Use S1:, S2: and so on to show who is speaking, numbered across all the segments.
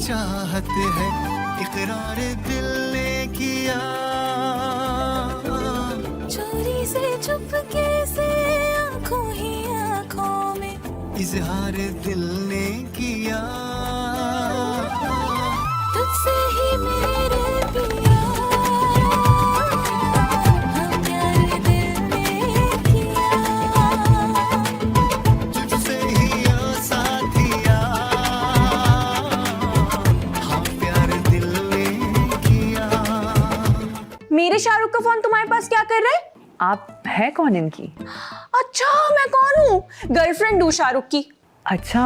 S1: चाहत है, इकरार दिल ने किया।
S2: चोरी से चुपके से आंखों ही आंखों में
S1: इजहार दिल ने किया।
S2: तुझसे ही मेरे पिया, हाँ प्यार दिल ने किया।
S1: तुझसे ही ओ साथिया, हाँ प्यार दिल ने किया।
S3: मेरे शाहरुख का फोन तुम्हारे पास क्या कर रहा है?
S4: आप है कौन इनकी?
S3: अच्छा, मैं कौन हूँ? गर्लफ्रेंड हूँ शाहरुख की।
S4: अच्छा,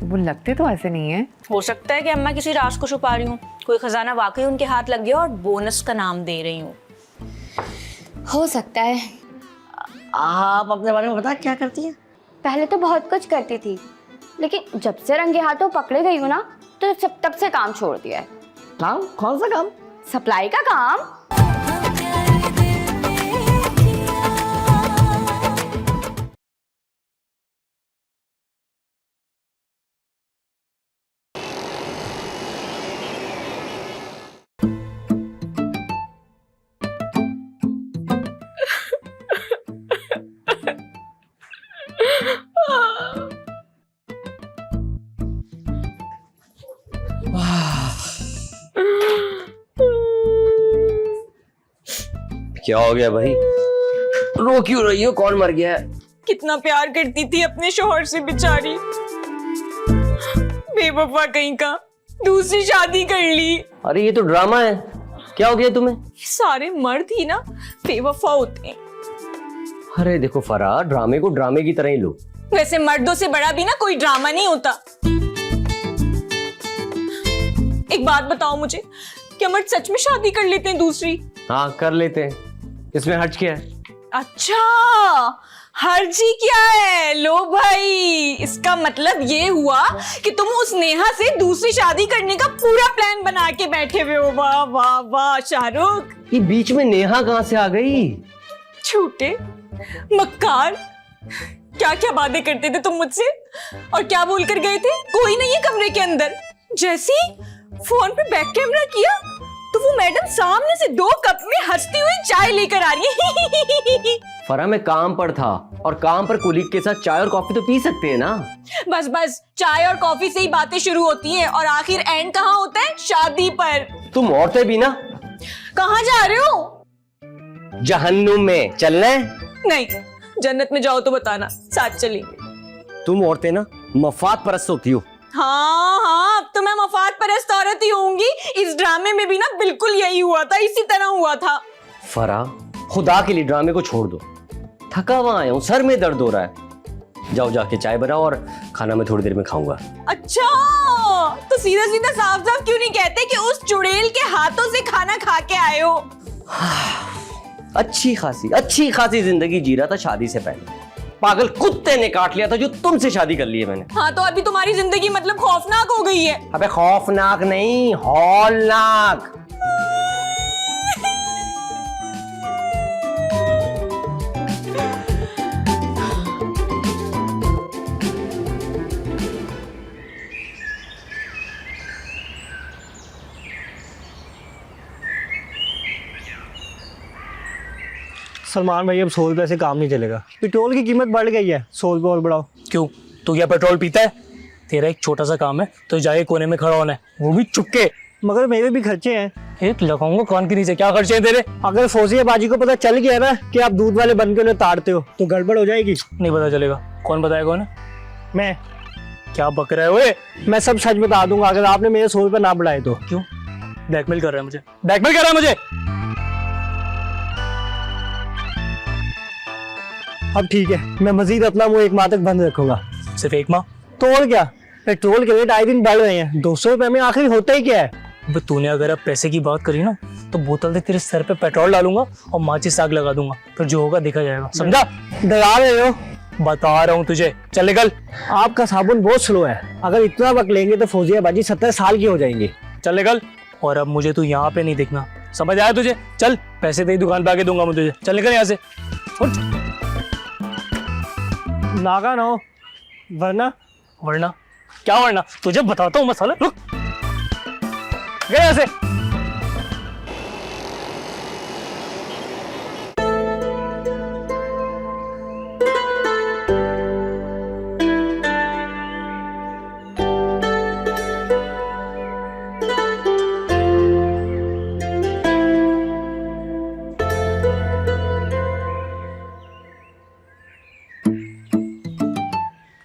S4: वो लगते तो ऐसे नहीं है।
S3: हो सकता है कि अम्मा किसी राज को छुपा रही हूँ, कोई खजाना वाकई उनके हाथ लग गया और बोनस का नाम दे रही हूँ।
S5: हो सकता है।
S6: आप अपने बारे में बता, क्या करती हैं?
S5: पहले तो बहुत कुछ करती थी, लेकिन जब से रंगे हाथों पकड़े गई हूँ ना, तो तब से काम छोड़ दिया है।
S6: काम? कौन सा काम?
S5: सप्लाई का काम।
S2: हाँ प्यार दिल ने किया।
S7: क्या हो गया भाई? रो क्यों रही हो? कौन मर गया है?
S3: कितना प्यार करती थी अपने शोहर से बेचारी, बेवफा कहीं का, दूसरी शादी कर ली।
S7: अरे ये तो ड्रामा है। क्या हो गया तुम्हें?
S3: ये सारे मर्द ही ना बेवफा होते हैं।
S7: अरे देखो फराह, ड्रामे को ड्रामे की तरह ही लो।
S3: वैसे मर्दों से बड़ा भी ना कोई ड्रामा नहीं होता। एक बात बताओ मुझे, क्या मर्द सच में शादी कर लेते हैं दूसरी?
S7: हाँ कर लेते हैं, इसमें हर्ज क्या है?
S3: अच्छा, हर्जी क्या है? लो भाई, इसका मतलब ये हुआ कि तुम उस नेहा से दूसरी शादी करने का पूरा प्लान बना के बैठे हुए हो। वाह वाह वाह शाहरुख।
S7: ये बीच में नेहा कहाँ से आ गई?
S3: झूठे मक्कार, क्या क्या बातें करते थे तुम मुझसे, और क्या बोल कर गए थे? कोई नहीं है कमरे के अंदर। जैसे फोन पे बैक कैमरा किया तो वो मैडम सामने से 2 कप में हंसती हुई चाय लेकर आ रही है।
S7: फराह मैं काम पर था, और काम पर कुलीग के साथ चाय और कॉफी तो पी सकते हैं ना।
S3: बस बस, चाय और कॉफी से ही बातें शुरू होती हैं और आखिर एंड कहाँ होता है? शादी पर।
S7: तुम औरतें भी ना
S3: कहाँ जा रहे हो?
S7: जहन्नुम में चलना है।
S3: नहीं, जन्नत में जाओ तो बताना, साथ चलेंगे।
S7: तुम औरतें ना मफाद परस्त होती हो।
S3: हाँ हाँ, अब तो मैं मफाद परस्त औरत ही होंगी। इस ड्रामे में भी ना बिल्कुल यही हुआ था, इसी तरह हुआ था।
S7: फराह, खुदा के लिए ड्रामे को छोड़ दो। थका हुआ आया हूँ, सर में दर्द हो रहा है। जाओ जाके चाय बनाओ, और खाना मैं थोड़ी देर में खाऊंगा।
S3: अच्छा, तो सीधा सीधा साफ साफ क्यों नहीं कहते कि उस चुड़ैल के हाथों से खाना खा के आए हो?
S7: अच्छी खासी जिंदगी जी रहा था शादी से पहले। पागल कुत्ते ने काट लिया था जो तुमसे शादी कर ली है मैंने।
S3: हाँ, तो अभी तुम्हारी जिंदगी मतलब खौफनाक हो गई है।
S7: अबे खौफनाक नहीं, हौलनाक।
S8: सलमान भाई, अब 100 रुपये से काम नहीं चलेगा। पेट्रोल की कीमत बढ़ गई है, 100 रुपये और बढ़ाओ।
S9: क्यों, तू क्या पेट्रोल पीता है? तेरा एक छोटा सा काम है, तो जाके कोने में खड़ा होना है, वो भी चुपके।
S8: मगर मेरे भी खर्चे हैं।
S9: एक लगाऊंगा कान के नीचे। क्या खर्चे हैं तेरे?
S8: अगर फौजिया बाजी को पता चल गया ना कि आप दूध वाले बन के उन्हें ताड़ते हो, तो गड़बड़ हो जाएगी।
S9: नहीं पता चलेगा। कौन बताएगा? कौन है?
S8: मैं।
S9: क्या बक रहा है ओए?
S8: मैं सब सच बता दूंगा अगर आपने मेरे 100 रुपये ना बढ़ाए तो।
S9: क्यों? ब्लैकमेल कर रहा है मुझे? ब्लैकमेल कर रहा है मुझे?
S8: अब ठीक है, मैं मजीद अपना मुंह 1 माह तक बंद रखूंगा।
S9: सिर्फ 1 माह?
S8: तो और क्या, पेट्रोल के रेट आए दिन बढ़ रहे हैं। 200 रुपये में आखिर होता ही क्या है?
S9: तूने अगर अब पैसे की बात करी ना, तो बोतल से तेरे सर पे पेट्रोल डालूंगा और माचिस आग लगा दूंगा, फिर जो होगा देखा जाएगा। समझा?
S8: डरा रहे हो?
S9: बता रहा हूँ तुझे, चल निकल।
S8: आपका साबुन बहुत स्लो है, अगर इतना वक्त लेंगे तो फौजिया बाजी 70 साल की हो जाएंगी।
S9: चल निकल। और अब मुझे तू यहाँ पे नहीं दिखना, समझ आया तुझे? चल, पैसे तेरी दुकान पे आके दूंगा मैं तुझे। चल निकल यहाँ से।
S8: नागा ना हो, वरना
S9: वरना क्या? वरना तुझे बताता हूँ मसाला। रुक। गए यहाँ से।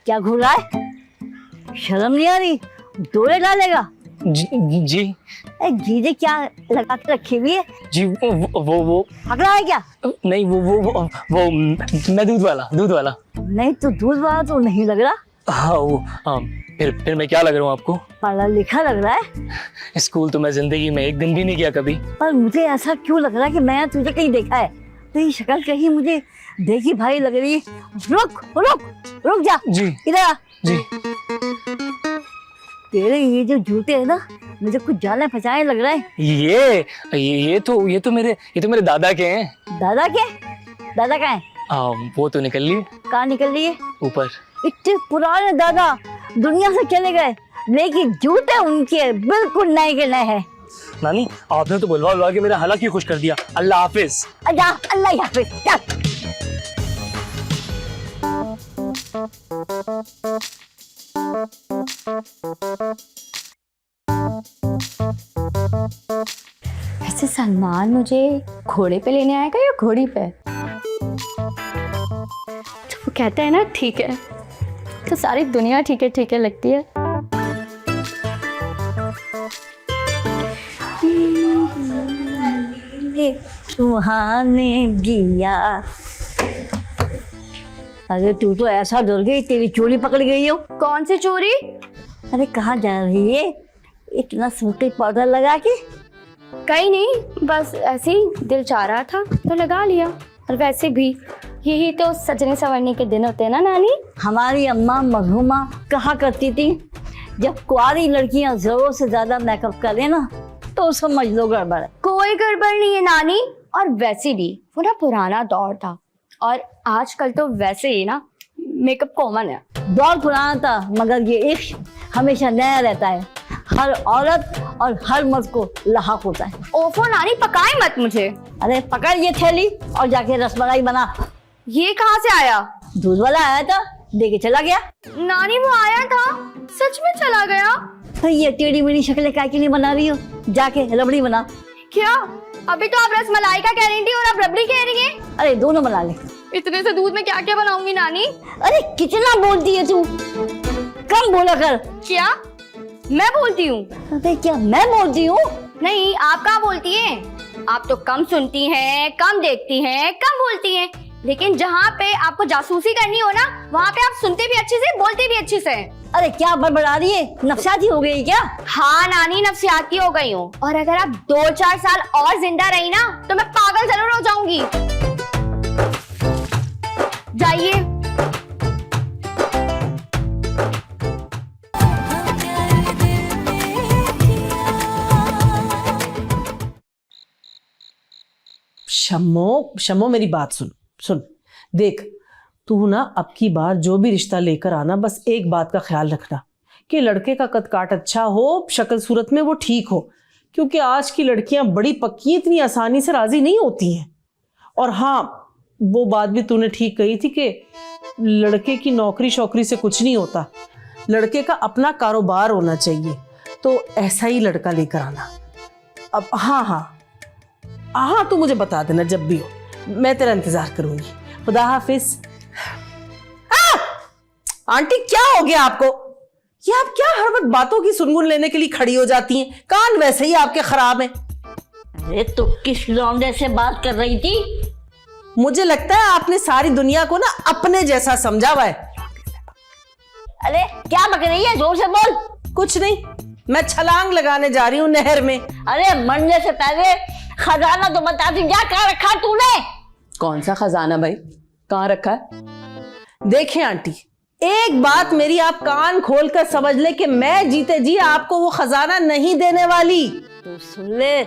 S6: क्या घूर रहा है? शर्म नहीं आ रही? डोले डालेगा?
S9: जी
S6: ए जीजे क्या लगा के रखी हुई है?
S9: जी वो
S6: हक रहा है क्या?
S9: नहीं वो मैं दूध वाला।
S6: नहीं तो दूध वाला तो नहीं लग रहा।
S9: हाँ वो फिर मैं क्या लग रहा हूँ आपको?
S6: पढ़ा लिखा लग रहा है।
S9: स्कूल तो मैं जिंदगी में एक दिन भी नहीं किया कभी।
S6: पर मुझे ऐसा क्यों लग रहा है कि मैं तुझे कहीं देखा है? तेरी शक्ल कहीं मुझे देखी भाई लग रही है। रुक रुक रुक जा।
S9: जी
S6: इधर आ।
S9: जी।
S6: तेरे ये जो जूते है ना, मुझे कुछ जाने पहचाने लग रहा है।
S9: ये तो मेरे दादा के हैं।
S6: दादा के? दादा कहाँ है?
S9: वो तो निकल लिए
S6: कहाँ निकल रही है?
S9: ऊपर।
S6: इतने पुराने दादा दुनिया से चले गए, लेकिन जूते उनके बिल्कुल नए के नए हैं।
S9: नानी आपने तो बुलवा के मेरा हालात क्यों खुश कर दिया। अल्लाह हाफिज।
S6: अल्लाह हाफिज।
S5: वैसे सलमान मुझे घोड़े पे लेने आएगा या घोड़ी पे? तो वो कहता है ना ठीक है, तो सारी दुनिया ठीक है लगती है।
S6: सुहाने गिया। अरे तू तो ऐसा डर गई, तेरी चोरी पकड़ गई हो।
S5: कौन सी चोरी?
S6: अरे कहाँ जा रही है इतना सूखी पाउडर लगा के?
S5: कहीं नहीं, बस ऐसे ही दिल चाह रहा था तो लगा लिया। और वैसे भी यही तो सजने संवरने के दिन होते हैं ना नानी।
S6: हमारी अम्मा मरहुमा कहा करती थी, जब कुआरी लड़कियां जरूरत से ज्यादा मेकअप करें ना तो समझ लो गड़बड़ है।
S5: कोई गड़बड़ नहीं है नानी। और वैसे भी वो ना पुराना दौर था, और आजकल तो वैसे ही ना मेकअप कॉमन है।
S6: दौर पुराना था, मगर ये इश्क हमेशा नया रहता है। हर औरत और हर मर्द को लाहक होता है।
S5: ओफो नानी, पकाए मत मुझे।
S6: अरे पकड़ ये थैली और जाके रसमलाई बना।
S5: ये कहाँ से आया?
S6: दूध वाला आया था, दे के चला गया।
S5: नानी वो आया था, सच में चला गया?
S6: तो ये टेढ़ी मेढ़ी शक्लें काय के नहीं बना रही हो? जाके रबड़ी बना।
S5: क्या? अभी तो आप रसमलाई का कह रही थी और आप रबड़ी कह रही हैं।
S6: अरे दोनों बना ले।
S5: इतने से दूध में क्या क्या बनाऊंगी नानी?
S6: अरे कितना बोलती है तू, कम बोला कर।
S5: क्या मैं बोलती हूँ?
S6: अरे क्या मैं बोलती हूँ?
S5: नहीं, आप कहाँ बोलती हैं? आप तो कम सुनती हैं, कम देखती हैं, कम बोलती हैं। लेकिन जहाँ पे आपको जासूसी करनी हो ना, वहाँ पे आप सुनते भी अच्छे से, बोलते भी अच्छे से।
S6: अरे क्या बड़बड़ा रही है? नफसियाती हो गई क्या?
S5: हाँ नानी, नफसियाती हो गई हूँ। और अगर आप 2-4 साल और जिंदा रही ना तो मैं पागल जरूर हो जाऊंगी। जाइए।
S10: शम्मो मेरी बात सुन। देख तू ना अब की बार जो भी रिश्ता लेकर आना, बस एक बात का ख्याल रखना कि लड़के का कद काट अच्छा हो, शक्ल सूरत में वो ठीक हो, क्योंकि आज की लड़कियां बड़ी पक्की इतनी आसानी से राजी नहीं होती हैं। और हाँ, वो बात भी तूने ठीक कही थी कि लड़के की नौकरी शौकरी से कुछ नहीं होता, लड़के का अपना कारोबार होना चाहिए। तो ऐसा ही लड़का लेकर आना। अब हाँ तू मुझे बता देना जब भी हो, मैं तेरा इंतजार करूंगी। खुदा हाफिज। आंटी क्या हो गया आपको? ये आप क्या हर वक्त बातों की सुनगुन लेने के लिए खड़ी हो जाती हैं? कान वैसे ही आपके खराब हैं।
S6: अरे तो किस लौंडे से बात कर रही थी?
S10: मुझे लगता है आपने सारी दुनिया को ना अपने जैसा समझा हुआ है।
S6: अरे क्या बक रही है? जोर से बोल।
S10: कुछ नहीं, मैं छलांग लगाने जा रही हूँ नहर में।
S6: अरे मरने से पहले खजाना तो बता दी, क्या कहाँ रखा तूने?
S4: कौन सा खजाना भाई, कहाँ रखा है?
S10: देखें आंटी, एक बात मेरी आप कान खोल कर समझ ले कि मैं जीते जी आपको वो खजाना नहीं देने वाली।
S6: तू सुन ले,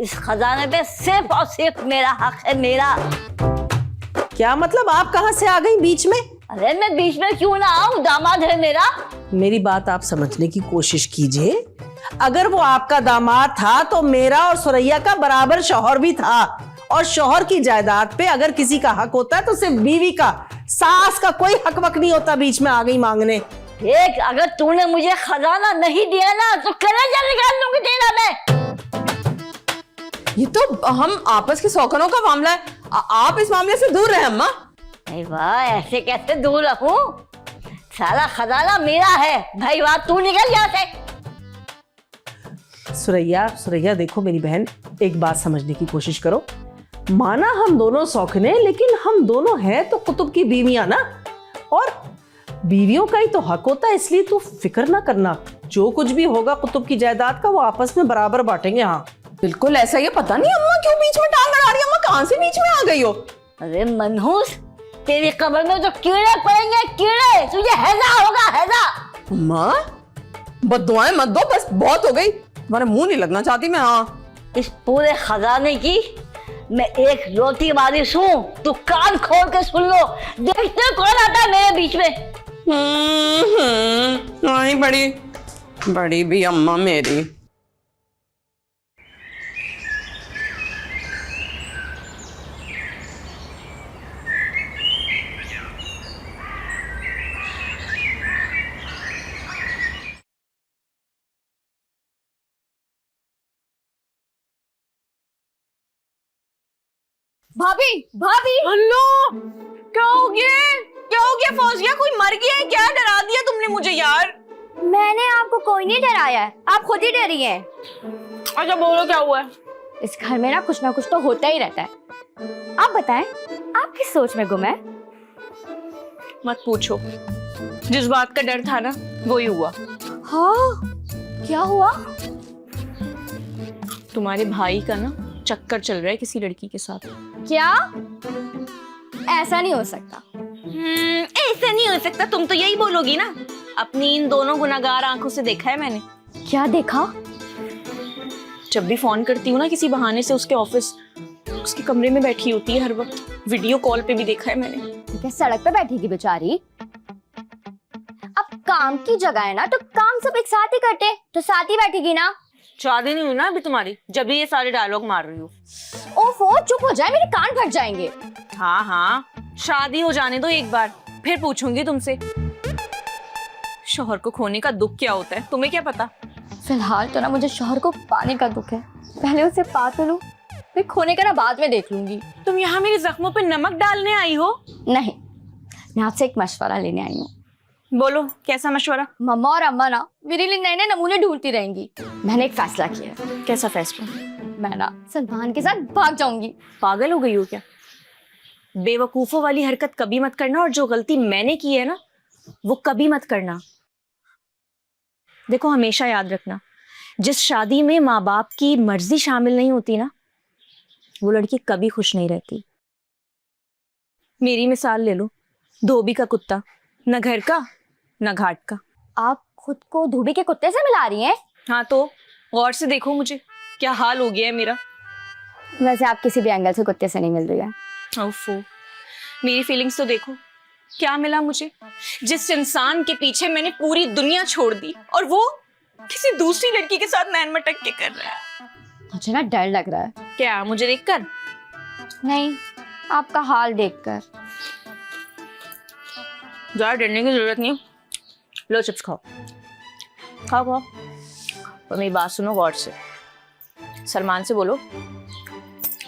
S6: इस खजाने पे सिर्फ और सिर्फ मेरा हक है, मेरा।
S10: क्या मतलब? आप कहाँ से आ गई बीच में?
S6: अरे मैं बीच में क्यों ना आऊं, दामाद है मेरा।
S10: मेरी बात आप समझने की कोशिश कीजिए अगर वो आपका दामाद था तो मेरा और सुरैया का बराबर शौहर भी था, और शौहर की जायदाद पे अगर किसी का हक होता है तो सिर्फ बीवी का, सास का कोई हक वक नहीं होता बीच में आ गई मांगने।
S6: देख, अगर तूने मुझे खजाना नहीं दिया ना तो कलेजा निकाल लूंगी तेरा मैं।
S3: ये तो हम आपस के सौकनों का मामला है, आप इस मामले से दूर रहे अम्मा।
S6: अरे वाह, ऐसे कैसे दूर रहूं? सारा खजाना मेरा है भाई, वाह तू निकल यहाँ से।
S10: सुरैया देखो मेरी बहन, एक बात समझने की कोशिश करो। माना हम दोनों शौकीन हैं, लेकिन हम दोनों हैं तो कुतुब की बीवियां ना, और बीवियों का ही तो हक होता है, इसलिए तू फिक्र ना करना। जो कुछ भी होगा कुतुब की जायदाद का वो आपस में बराबर बांटेंगे। हाँ
S3: बिल्कुल ऐसा ही है। पता नहीं अम्मा क्यों बीच में टांग अड़ा रही है, अम्मा कहाँ से बीच में आ गई हो?
S6: अरे मनहूस, तेरी कब्र में जो कीड़े पड़ेंगे कीड़े, तुझे हैजा होगा हैजा।
S3: अम्मा बद्दुआएं मत दो, बस बहुत हो गई, तुम्हारे मुंह नहीं लगना चाहती मैं। हाँ
S6: इस पूरे खजाने की मैं एक रोटी बारिश हूँ, तू कान खोल के सुन लो, देखते कौन आता है मेरे बीच में।
S3: नहीं बड़ी भी अम्मा मेरी।
S5: भाभी भाभी,
S3: हेलो, क्या हो गया फौजिया? कोई मर गया है क्या? डरा दिया तुमने मुझे यार।
S5: मैंने आपको कोई नहीं डराया है, आप खुद ही डरी हैं।
S3: अच्छा बोलो क्या हुआ है?
S5: इस घर में ना कुछ तो होता ही रहता है। आप बताएं, आप किस सोच में गुम है?
S3: मत पूछो, जिस बात का डर था ना वो ही हुआ।
S5: हाँ क्या हुआ?
S3: तुम्हारे भाई का ना चक्कर चल रहा है किसी लड़की के साथ।
S5: क्या? ऐसा नहीं हो सकता।
S3: ऐसा नहीं हो सकता, तुम तो यही बोलोगी ना। अपनी इन दोनों गुनाहगार आंखों से देखा है मैंने।
S5: क्या देखा?
S3: जब भी फोन करती हूँ ना किसी बहाने से उसके ऑफिस, उसके कमरे में बैठी होती है हर वक्त। वीडियो कॉल पे भी देखा है मैंने।
S5: क्या सड़क पे बैठेगी बेचारी? अब काम की जगह है ना, तो काम सब एक साथ ही करते, तो साथ ही बैठेगी ना।
S3: शादी नहीं हुई ना अभी तुम्हारी, जब भी ये सारे डायलॉग मार रही हो।
S5: ओफो, चुप हो जाए, मेरे कान फट जाएंगे।
S3: हाँ शादी हो जाने दो एक बार, फिर पूछूंगी तुमसे शौहर को खोने का दुख क्या होता है। तुम्हें क्या पता?
S5: फिलहाल तो ना मुझे शौहर को पाने का दुख है, पहले उसे पा तो लूं, फिर खोने का ना बाद में देख लूंगी।
S3: तुम यहाँ मेरे जख्मों पे नमक डालने आई हो?
S5: नहीं, मैं आपसे एक मशवरा लेने आई हूँ।
S3: बोलो, कैसा मशवरा?
S5: मम्मा और अम्मा ना मेरे लिए नए नए नमूने ढूंढती रहेंगी। मैंने एक फैसला किया है।
S3: कैसा फैसला?
S5: मैं ना सलमान के साथ भाग जाऊंगी।
S3: पागल हो गई हो क्या? बेवकूफों वाली हरकत कभी मत करना, और जो गलती मैंने की है ना वो कभी मत करना। देखो हमेशा याद रखना, जिस शादी में माँ बाप की मर्जी शामिल नहीं होती ना, वो लड़की कभी खुश नहीं रहती। मेरी मिसाल ले लो, धोबी का कुत्ता, न घर का न घाट का।
S5: आप खुद को धोबी के कुत्ते से मिला रही हैं?
S3: हाँ तो गौर से देखो मुझे, क्या हाल हो गया है मेरा।
S5: वैसे आप किसी भी एंगल से कुत्ते से नहीं मिल रही है।
S3: ओफो, मेरी फीलिंग्स तो देखो, क्या मिला मुझे? जिस इंसान के पीछे मैंने पूरी दुनिया छोड़ दी, और वो किसी दूसरी लड़की के साथ नैन मटक के कर रहा है।
S5: मुझे ना डर लग रहा है।
S3: क्या? मुझे देखकर?
S5: नहीं, आपका हाल देखकर।
S3: ज्यादा डरने की जरूरत नहीं। लो चिप्स खाओ खाओ। और मेरी बात सुनो गौर से। सलमान से बोलो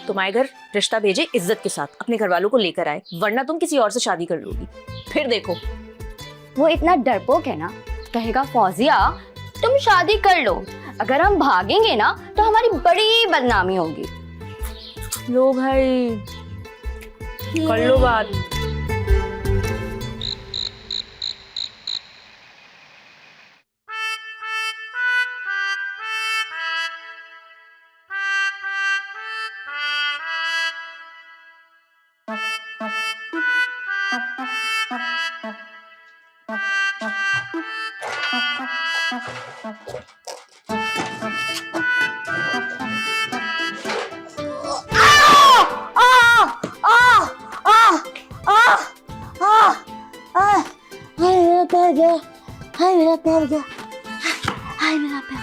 S3: तुम्हारे घर रिश्ता भेजे इज्जत के साथ, अपने घर वालों को लेकर आए, वरना तुम किसी और से शादी कर लोगी। फिर देखो।
S5: वो इतना डरपोक है ना, कहेगा फौजिया तुम शादी कर लो, अगर हम भागेंगे ना तो हमारी बड़ी बदनामी होगी।
S3: लो भाई कर लो बात।
S6: हाय मेरा पैर गया, हाय मेरा पैर गया, हाय मेरा पैर।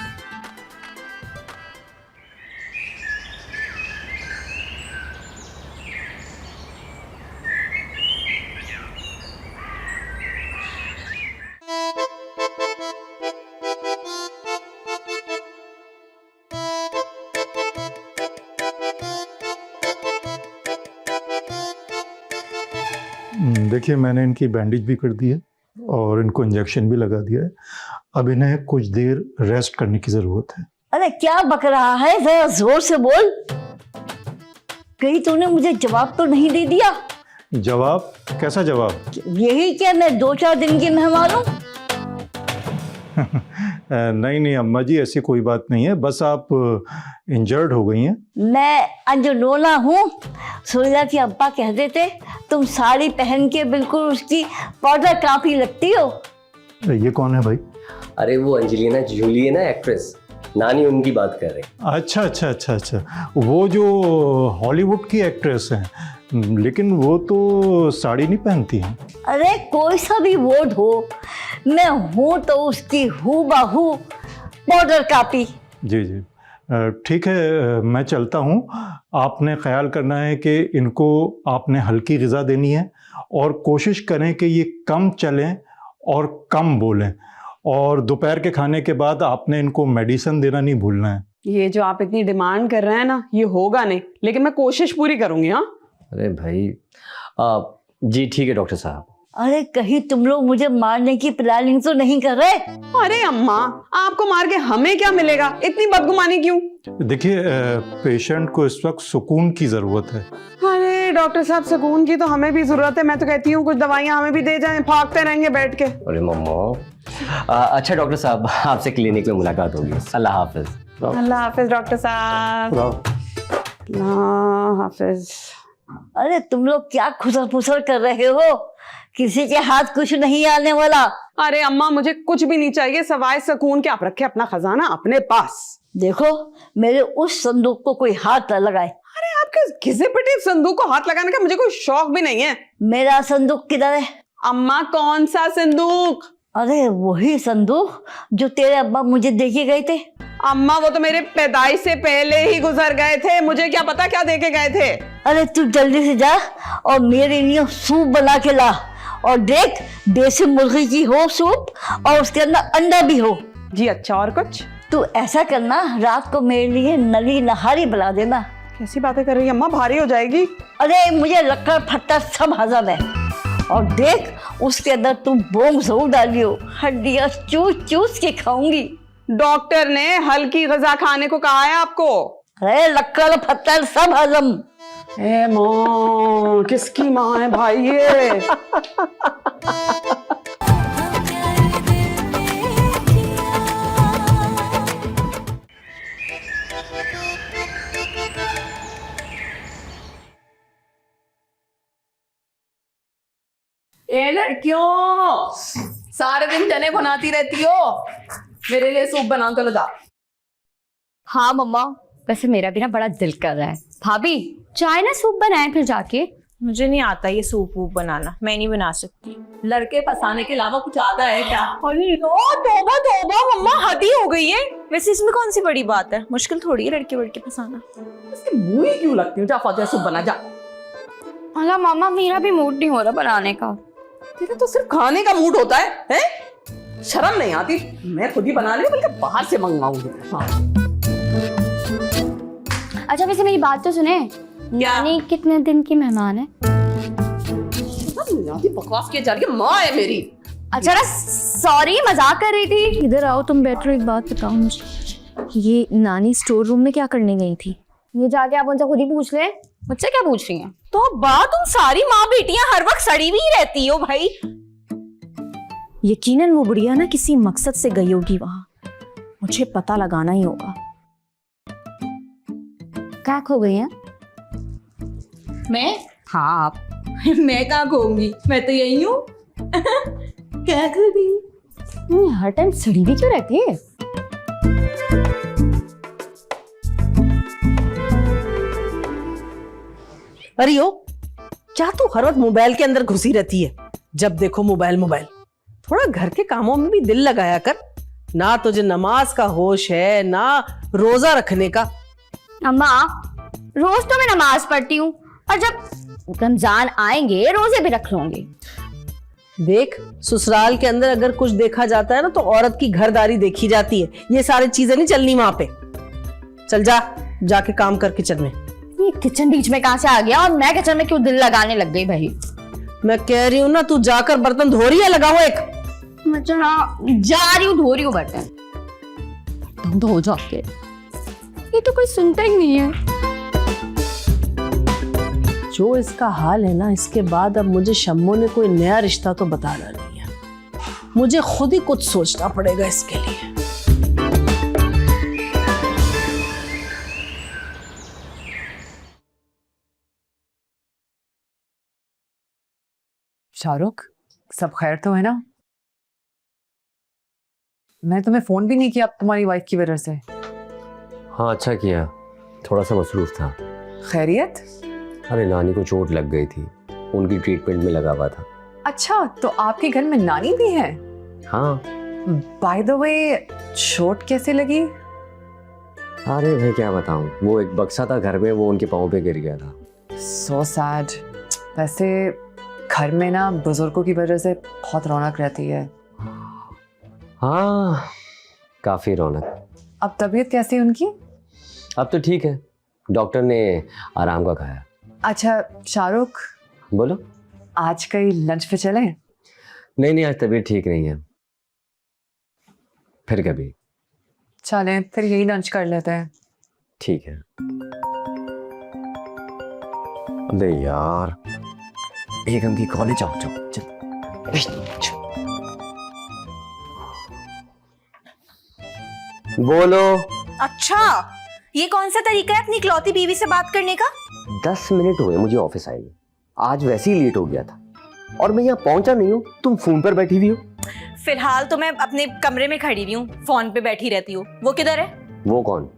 S11: देखिए, मैंने इनकी बैंडेज भी कर दी है और इनको इंजेक्शन भी लगा दिया है। अब इन्हें कुछ देर रेस्ट करने की ज़रूरत है।
S6: अरे क्या बक रहा है, जरा जोर से बोल। कहीं तूने मुझे जवाब तो नहीं दे दिया?
S11: जवाब? कैसा जवाब?
S6: यही क्या मैं 2-4 दिन की मेहमान हूँ?
S11: नहीं नहीं अम्मा जी, ऐसी कोई बात नहीं है, बस आप इंजर्ड हो गई हैं।
S6: मैं अंजनोला हूँ। सुनीता के अब्बा कहते थे तुम साड़ी पहन के बिल्कुल उसकी पाउडर कापी लगती हो।
S11: ये कौन है भाई?
S7: अरे वो अंजलिना जोली है ना, एक्ट्रेस, नानी उनकी बात कर रहे हैं।
S11: अच्छा अच्छा अच्छा अच्छा, वो जो हॉलीवुड की एक्ट्रेस हैं, लेकिन वो तो साड़ी नहीं पहनती हैं।
S6: अरे कोई सा भी वर्ड हो, मैं हूँ तो उसकी हूबहू पाउडर कापी।
S11: जी जी, ठीक है, मैं चलता हूँ। आपने ख्याल करना है कि इनको आपने हल्की ग़िज़ा देनी है और कोशिश करें कि ये कम चलें और कम बोलें, और दोपहर के खाने के बाद आपने इनको मेडिसिन देना नहीं भूलना है।
S10: ये जो आप इतनी डिमांड कर रहे हैं ना, ये होगा नहीं, लेकिन मैं कोशिश पूरी करूंगी। हाँ
S7: अरे भाई, जी ठीक है डॉक्टर साहब।
S6: अरे कहीं तुम लोग मुझे मारने की प्लानिंग तो नहीं कर रहे?
S10: अरे अम्मा, आपको मार के हमें क्या मिलेगा, इतनी बदगुमानी क्यों?
S11: देखिए, पेशेंट को इस वक्त सुकून की ज़रूरत है।
S10: अरे डॉक्टर साहब, सुकून की तो हमें भी जरूरत है। मैं तो कहती हूँ कुछ दवाइयाँ हमें भी दे जाएं, भागते रहेंगे बैठ के।
S7: अरे मम्मा, अच्छा डॉक्टर साहब, आपसे क्लिनिक में मुलाकात होगी। अल्लाह हाफिज।
S10: अल्लाह हाफिज डॉक्टर साहब। अल्लाह हाफिज।
S6: अरे तुम लोग क्या खुसर फुसर कर रहे हो? किसी के हाथ कुछ नहीं आने वाला।
S10: अरे अम्मा, मुझे कुछ भी नहीं चाहिए सवाए सुकून के। आप रखे अपना खजाना अपने पास।
S6: देखो, मेरे उस संदूक को कोई हाथ न लगाए।
S10: अरे आपके घिसे पिटे संदूक को हाथ लगाने का मुझे कोई शौक भी नहीं है।
S6: मेरा संदूक किधर है?
S10: अम्मा, कौन सा संदूक?
S6: अरे वही संदूक जो तेरे अब्बा मुझे देके गए थे।
S10: अम्मा, वो तो मेरे पैदाइश से पहले ही गुजर गए थे, मुझे क्या पता क्या देके गए थे।
S6: अरे तू जल्दी से जा और मेरे लिए सूप बना के ला, और देख देसी मुर्गी की हो सूप, और उसके अंदर अंडा भी हो।
S10: जी अच्छा, और कुछ?
S6: तू ऐसा करना, रात को मेरे लिए नली नहारी बना देना।
S10: कैसी बातें कर रही है अम्मा, भारी हो जाएगी।
S6: अरे मुझे लक्कड़ फट्टा सब हजम है। और देख, उसके अंदर तू बोंग जरूर डालियो, हड्डियां चूस चूस के खाऊंगी।
S10: डॉक्टर ने हल्की ग़िज़ा खाने को कहा है आपको।
S6: अरे लक्कड़ फट्टा सब हजम।
S10: ए माँ, किसकी माँ है भाई ये?
S4: ए लड़कियों, सारे दिन चने बनाती रहती हो, मेरे लिए सूप बना तो लगा।
S5: हाँ मम्मा, वैसे मेरा भी ना बड़ा दिल कर रहा है। भाभी, चाय ना सूप बनाए फिर जाके।
S3: मुझे नहीं आता ये सूप वूप बनाना, मैं नहीं बना सकती।
S4: लड़के फंसाने के अलावा कुछ आता है क्या?
S3: अरे तौबा तौबा मम्मा, हद ही हो गई है। वैसे इसमें कौन सी बड़ी बात है, मुश्किल थोड़ी है लड़के वड़के फंसाना।
S4: इसके मुंह ही क्यों लगती हूँ? जा फातिहा, सूप बना जा।
S5: अला मामा, मेरा भी मूड नहीं हो रहा बनाने का।
S4: तेरा तो सिर्फ खाने का मूड होता है, हैं? शर्म नहीं आती? मैं खुद ही बना रही हूँ, बल्कि बाहर से मंगवाऊंगी। हाँ।
S5: अच्छा वैसे मेरी बात तो सुने, नानी कितने दिन की मेहमान है?
S4: बकवास किए जा रही है, माँ है मेरी।
S5: अच्छा ना, सॉरी, मजाक कर रही थी। इधर आओ, तुम बैठो, एक बात बताओ मुझे। ये नानी स्टोर रूम में क्या करने गई थी? ये जाके आप उनसे खुद ही पूछ ले, मुझसे क्या पूछ रही हैं?
S3: तो बात, तुम सारी माँ बेटियां हर वक्त सड़ी हुई रहती हो भाई।
S12: यकीनन वो बुढ़िया ना किसी मकसद से गई होगी वहां, मुझे पता लगाना ही होगा।
S5: क्या खो गई है?
S12: मैं?
S5: हाँ आप।
S12: मैं कहाँ खोऊंगी, मैं तो यही हूँ। क्या कर रही?
S5: हर टाइम सड़ी हुई क्यों रहती है?
S10: अरे यो, क्या तू हर वक्त मोबाइल के अंदर घुसी रहती है? जब देखो मोबाइल मोबाइल। थोड़ा घर के कामों में भी दिल लगाया कर। ना तुझे नमाज का होश है, ना रोजा रखने का।
S5: अम्मा, रोज तो मैं नमाज पढ़ती हूँ, और जब रमजान आएंगे रोजे भी रख लूंगी।
S10: देख, ससुराल के अंदर अगर कुछ देखा जाता है ना, तो औरत की घरदारी देखी जाती है। ये सारी चीजें नहीं चलनी वहां पे। चल जा, जाके काम कर किचन में।
S5: ये किचन बीच में कहाँ से आ गया, और मैं किचन में क्यों दिल लगाने लग गई भाई?
S10: मैं कह रही हूँ ना, तू जाकर बर्तन धो रही है, लगाओ एक।
S5: अच्छा हाँ, जा रही हूँ, धो रही हूँ बर्तन। तुम धो जाके। ये तो कोई सुनता ही नहीं है।
S10: जो इसका हाल है ना, इसके बाद अब मुझे शम्मो ने कोई नया रिश्ता तो बताना नहीं है। मुझे खुद ही कुछ सोचना पड़ेगा इसके लिए।
S4: शाहरुख, सब खैर तो है ना? मैं तुम्हें फोन भी नहीं किया तुम्हारी वाइफ की वजह से।
S7: हाँ अच्छा किया, थोड़ा सा मसरूफ था।
S4: खैरियत?
S7: अरे नानी को चोट लग गई थी, उनकी ट्रीटमेंट में लगा हुआ था।
S4: अच्छा, तो आपके घर में नानी भी है?
S7: हाँ।
S4: बाय द वे, चोट कैसे लगी?
S7: अरे भाई क्या बताऊं, वो एक बक्सा था घर में, वो उनके पाँव पे गिर गया था।
S4: So sad. वैसे घर में ना बुजुर्गों की वजह से बहुत रौनक रहती है।
S7: हाँ काफी रौनक।
S4: अब तबीयत कैसी है उनकी?
S7: अब तो ठीक है, डॉक्टर ने आराम का खाया।
S4: अच्छा शाहरुख,
S7: बोलो।
S4: आज कहीं लंच पे चले?
S7: नहीं आज तबीयत ठीक नहीं है, फिर कभी।
S4: चलें, फिर यही लंच कर लेते हैं।
S7: ठीक है। अरे यार, एक अंकी कॉलेज आओ, चल। बोलो।
S3: अच्छा, ये कौन सा तरीका है अपनी इकलौती बीवी से बात करने का?
S7: 10 मिनट हुए मुझे ऑफिस आए, आज वैसे ही लेट हो गया था और मैं यहाँ पहुंचा नहीं हूँ, तुम फोन पर बैठी हुई हो।
S3: फिलहाल तो मैं अपने कमरे में खड़ी हुई हूँ, फोन पे बैठी रहती हूँ। वो किधर है?
S7: वो कौन?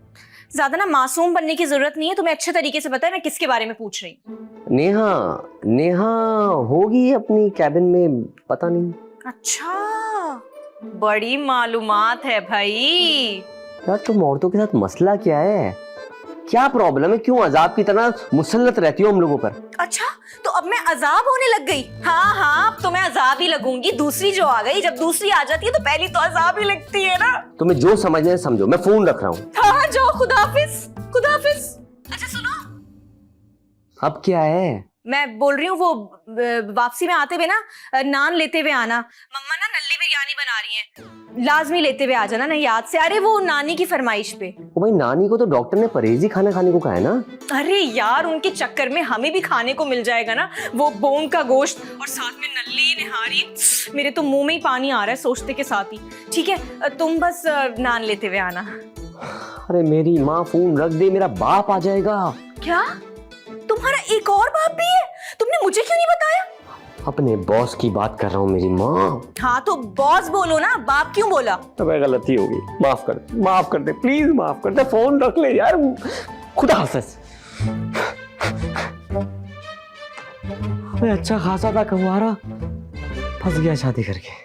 S3: ज्यादा ना मासूम बनने की जरूरत नहीं है, तुम्हें अच्छे तरीके से पता है मैं किसके बारे में पूछ रही हूँ।
S7: नेहा होगी अपनी कैबिन में, पता नहीं।
S3: अच्छा, बड़ी मालूमात है भाई।
S7: यार तुम औरतों के साथ मसला क्या है? क्या प्रॉब्लम है? क्यों अजाब की तरह मुसल्लत रहती हो हम लोगों पर?
S3: अच्छा, तो अब मैं अजाब होने लग गई? हाँ, अब तो मैं अजाब ही लगूंगी। दूसरी जो आ गई, जब दूसरी आ जाती है तो पहली तो अजाब ही लगती है ना।
S7: तुम्हें जो समझना है समझो, मैं फोन रख रहा हूँ।
S3: हाँ जाओ, खुदाफिज। अच्छा सुनो,
S7: अब क्या है?
S3: मैं बोल रही हूँ वो वापसी में आते हुए ना नान लेते हुए आना। मम्मा ना नल्ली बिरयानी बना रही हैं, लाजमी लेते हुए आ जाना ना याद से। अरे वो नानी की फरमाइश पे।
S7: ओ भाई, नानी को तो डॉक्टर ने परहेजी खाना खाने को कहा है ना।
S3: अरे यार, उनके चक्कर में हमें भी खाने को मिल जाएगा ना, वो बोंग का गोश्त और साथ में नल्ली निहारी। मेरे तो मुंह में ही पानी आ रहा है सोचते के साथ ही। ठीक है, तुम बस नान लेते हुए आना।
S7: अरे मेरी माँ, फोन रख दे, मेरा बाप आ जाएगा।
S3: क्या? तुम्हारा एक और बाप भी है? तुमने मुझे क्यों नहीं बताया?
S7: अपने बॉस की बात कर रहा हूँ मेरी माँ।
S3: हाँ तो बॉस बोलो ना, बाप क्यों बोला?
S7: अबे गलती हो गई, माफ कर दे प्लीज, माफ कर दे। फोन रख ले यार, खुदा हाफिज। अच्छा खासा था कवारा, फंस गया शादी करके।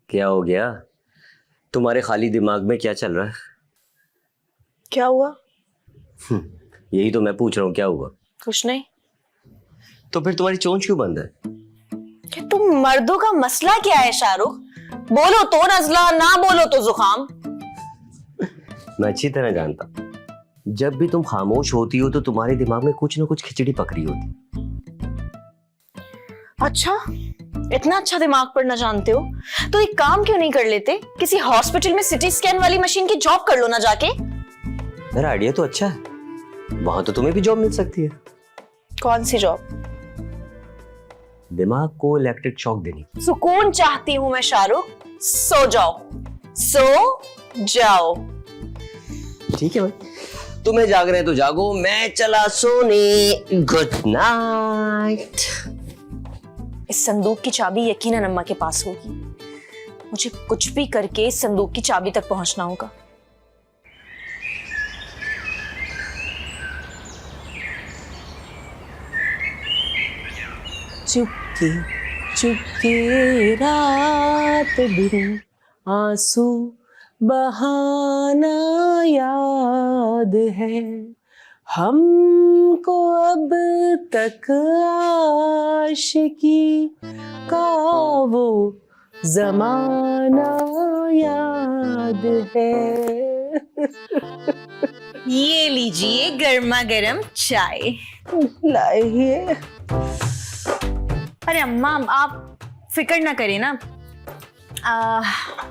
S7: क्या हो गया? तुम्हारे खाली दिमाग में क्या चल रहा है?
S3: क्या हुआ?
S7: यही तो मैं पूछ रहा हूँ, क्या हुआ?
S3: कुछ नहीं।
S7: तो फिर तुम्हारी चोंच क्यों बंद है?
S3: कि तुम मर्दों का मसला क्या है शाहरुख? बोलो तो नजला, ना बोलो तो जुकाम।
S7: मैं अच्छी तरह जानता, जब भी तुम खामोश होती हो तो तुम्हारे दिमाग में कुछ ना कुछ खिचड़ी पक रही होती।
S3: अच्छा, इतना अच्छा दिमाग पढ़ना जानते हो तो एक काम क्यों नहीं कर लेते? किसी हॉस्पिटल में सिटी स्कैन वाली मशीन की जॉब कर लो ना जाके।
S7: मेरा आइडिया तो अच्छा है, वहां तो तुम्हें भी जॉब मिल सकती है।
S3: कौन सी जॉब?
S7: दिमाग को इलेक्ट्रिक शॉक देनी।
S3: सुकून चाहती हूँ मैं शाहरुख, सो जाओ, सो जाओ।
S7: ठीक है भाई, तुम्हें जाग रहे तो जागो, मैं चला सोने। Good night.
S3: इस संदूक की चाबी यकीनन अम्मा के पास होगी। मुझे कुछ भी करके इस संदूक की चाबी तक पहुंचना होगा।
S10: चुपके चुपके रात दिन आंसू बहाना याद है हमको अब तक आशिकी का वो जमाना याद है।
S3: ये लीजिए गर्मा गर्म चाय।
S10: लाइए।
S3: अरे अम्मा आप फिक्र ना करें ना,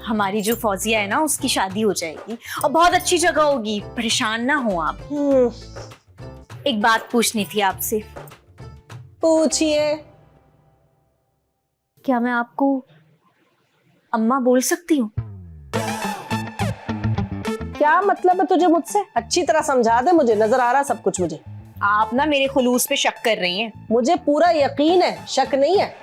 S3: हमारी जो फौजिया है ना उसकी शादी हो जाएगी और बहुत अच्छी जगह होगी, परेशान ना हो आप। एक बात पूछनी थी आपसे।
S10: पूछिए।
S3: क्या मैं आपको अम्मा बोल सकती हूँ?
S10: क्या मतलब है तुझे मुझसे? अच्छी तरह समझा दे, मुझे नजर आ रहा सब कुछ मुझे।
S3: आप ना मेरे खुलूस पे शक कर रही हैं।
S10: मुझे पूरा यकीन है, शक नहीं है।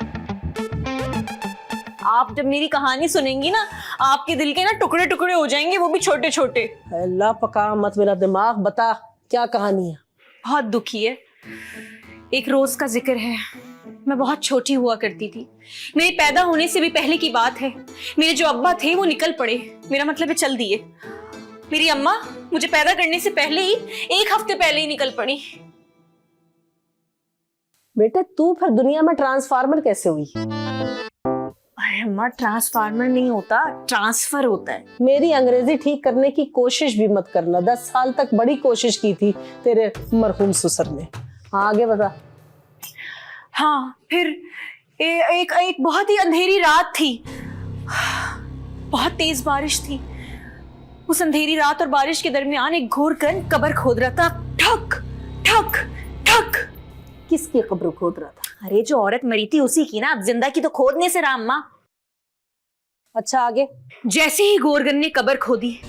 S3: आप जब मेरी कहानी सुनेंगी ना, आपके दिल के ना टुकड़े टुकड़े हो जाएंगे, वो भी छोटे छोटे।
S10: अल्लाह पका मत मेरा दिमाग, बता क्या कहानी है?
S3: बहुत दुखी है। एक रोज का जिक्र है। मैं बहुत छोटी हुआ करती थी, मेरे पैदा होने से भी पहले की बात है। मेरे जो अब्बा थे वो निकल पड़े, मेरा मतलब है चल दिए। मेरी अम्मा मुझे पैदा करने से पहले ही, एक हफ्ते पहले ही निकल पड़ी।
S10: बेटे तू फिर दुनिया में ट्रांसफार्मर कैसे हुई?
S3: अरे अम्मा ट्रांसफार्मर नहीं होता, ट्रांसफर होता है।
S10: मेरी अंग्रेजी ठीक करने की कोशिश भी मत करना। 10 साल तक बड़ी कोशिश की थी तेरे मरहूम ससुर ने। हाँ आगे बता।
S3: हाँ फिर एक बहुत ही अंधेरी रात थी, बहुत तेज बारिश थी। उस अंधेरी रात और बारिश के दरमियान एक घूरकर कब्र खोद रहा था। ठक ठक ठक।
S10: किसकी कब्र खोद रहा था?
S3: अरे जो औरत मरी थी उसी की ना, अब जिंदा की तो खोदने से रहा अम्मा।
S10: अच्छा आगे।
S3: जैसे ही गोरगन ने कब्र खोदी,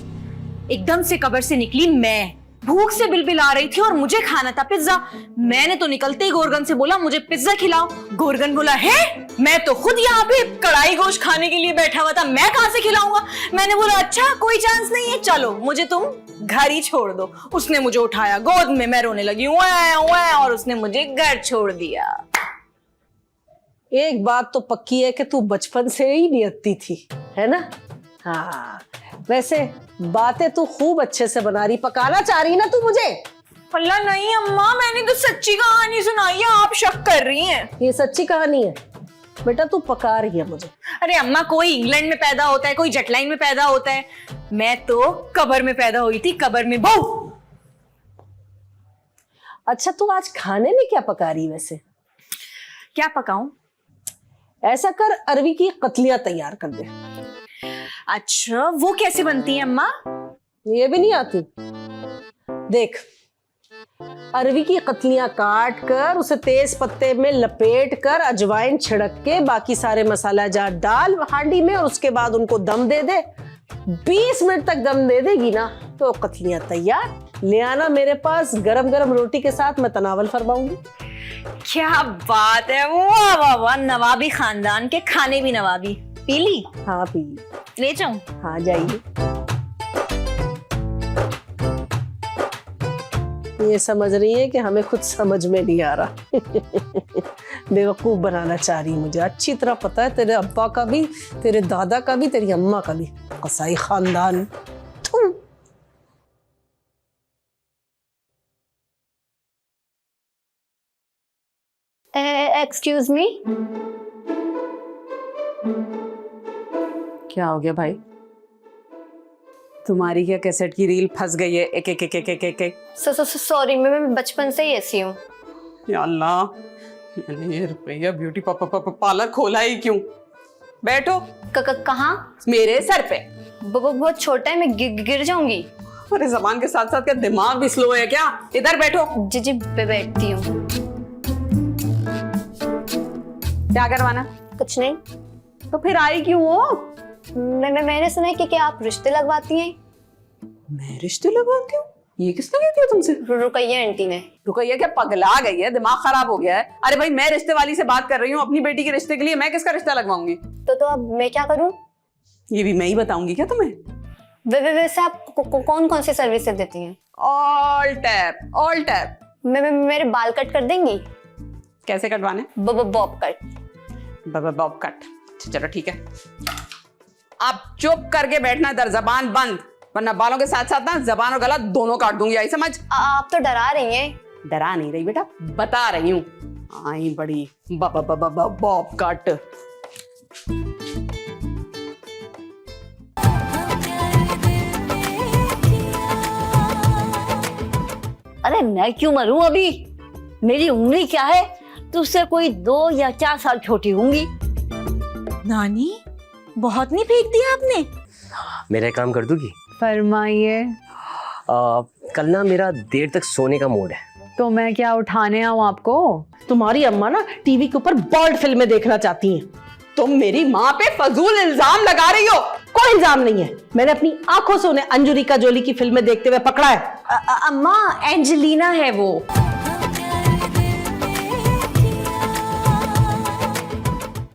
S3: एकदम से कब्र से निकली मैं। भूख से बिलबिला रही थी और मुझे खाना था पिज्जा। मैंने तो निकलते ही गोरगन से बोला मुझे पिज्जा खिलाओ। गोरगन बोला है, मैं तो खुद यहाँ पे कढ़ाई गोश्त खाने के लिए बैठा हुआ था, मैं कहाँ से खिलाऊंगा। मैंने बोला अच्छा कोई चांस नहीं है, चलो मुझे तुम घर ही छोड़ दो। उसने मुझे उठाया गोद में, मैं रोने लगी और उसने मुझे घर छोड़ दिया।
S10: एक बात तो पक्की है कि तू बचपन से ही नियत्ती थी, है ना? हाँ वैसे बातें तू खूब अच्छे से बना रही, पकाना चाह रही ना तू मुझे?
S3: अल्लाह नहीं अम्मा, मैंने तो सच्ची कहानी सुनाई है, आप शक कर रही हैं।
S10: ये सच्ची कहानी है बेटा, तू पका रही है मुझे।
S3: अरे अम्मा कोई इंग्लैंड में पैदा होता है, कोई जटलाइन में पैदा होता है, मैं तो कब्र में पैदा हुई थी, कब्र में बहू।
S10: अच्छा तू आज खाने में क्या पका रही वैसे?
S3: क्या पकाऊं?
S10: ऐसा कर अरवी की कतलियां तैयार कर दे।
S3: अच्छा वो कैसे बनती है अम्मा?
S10: ये भी नहीं आती? देख अरवी की कतलियां काट कर उसे तेज पत्ते में लपेट कर अजवाइन छिड़क के बाकी सारे मसाला जात डाल हांडी में और उसके बाद उनको दम दे दे। 20 मिनट तक दम दे देगी ना तो कतलियां तैयार। ले आना मेरे पास, गरम गरम रोटी के साथ मैं तनावल फरमाऊंगी।
S3: क्या बात है, वाह वाह वाह, नवाबी खानदान के खाने भी नवाबी। पीली?
S10: हाँ पी।
S3: ले जाऊं?
S10: हाँ जाइए। ये समझ रही है कि हमें कुछ समझ में नहीं आ रहा। बेवकूफ बनाना चाह रही मुझे। अच्छी तरह पता है तेरे अब्बा का भी, तेरे दादा का भी, तेरी अम्मा का भी। कसाई खानदान।
S5: Excuse me.
S4: क्या हो गया भाई? तुम्हारी क्या कैसेट की रील फंस गई है? एक एक एक एक एक एक, एक।
S5: सॉरी मैं बचपन से ही ऐसी हूँ।
S4: या अल्लाह, मैंने ये रुपया ब्यूटी पार्लर खोला ही क्यों? बैठो।
S5: कहाँ?
S4: मेरे सर पे।
S5: बहुत छोटा है, मैं गिर जाऊंगी।
S4: अरे जबान के साथ साथ क्या दिमाग भी स्लो है क्या? इधर बैठो।
S5: जी बैठती हूँ।
S4: क्या करवाना?
S5: कुछ नहीं।
S4: तो फिर आई क्यों हो?
S5: मैंने सुना है कि क्या आप रिश्ते लगवाती हैं?
S4: मैं रिश्ते लगवाती हूँ? ये किसने कह दिया तुमसे?
S5: रुकैया आंटी ने।
S4: रुकैया क्या पगला गई है? दिमाग खराब हो गया है? अरे भाई मैं रिश्ते वाली से बात कर रही हूँ अपनी बेटी के रिश्ते के लिए, मैं किसका रिश्ता लगवाऊंगी?
S5: तो अब मैं क्या करूँ?
S4: ये भी मैं ही बताऊंगी क्या तुम्हें?
S5: वैसे आप कौन कौन सी सर्विसेज देती हैं?
S4: All tap, all tap.
S5: मेरे बाल कट कर देंगी?
S4: कैसे कटवाने?
S5: Bob cut.
S4: Bob cut. चलो ठीक है। आप चुप करके बैठना इधर, जबान बंद, वरना बालों के साथ साथ ना जबान और गला दोनों काट दूंगी, आई समझ?
S5: आप तो डरा रही हैं।
S4: डरा नहीं रही बेटा, बता रही हूँ। आई बड़ी बॉब कट।
S6: अरे मैं क्यों मरूं अभी? मेरी उम्र क्या है? तुझसे कोई 2 या 4 साल छोटी होंगी।
S3: नानी, बहुत नहीं फेंक दिया आपने?
S7: मेरा एक काम कर दूंगी?
S4: फरमाइए।
S7: कल ना मेरा देर तक सोने का मूड है,
S4: तो मैं क्या उठाने आऊं आपको?
S10: तुम्हारी अम्मा ना टीवी के ऊपर बॉल्ड फिल्में देखना चाहती हैं।
S4: तुम मेरी माँ पे फजूल इल्जाम लगा रही हो।
S10: कोई इल्जाम नहीं है, मैंने अपनी आंखों से उन्हें अंजुरिका जोली की फिल्में देखते हुए पकड़ा है।
S3: अम्मा, एंजेलिना है वो।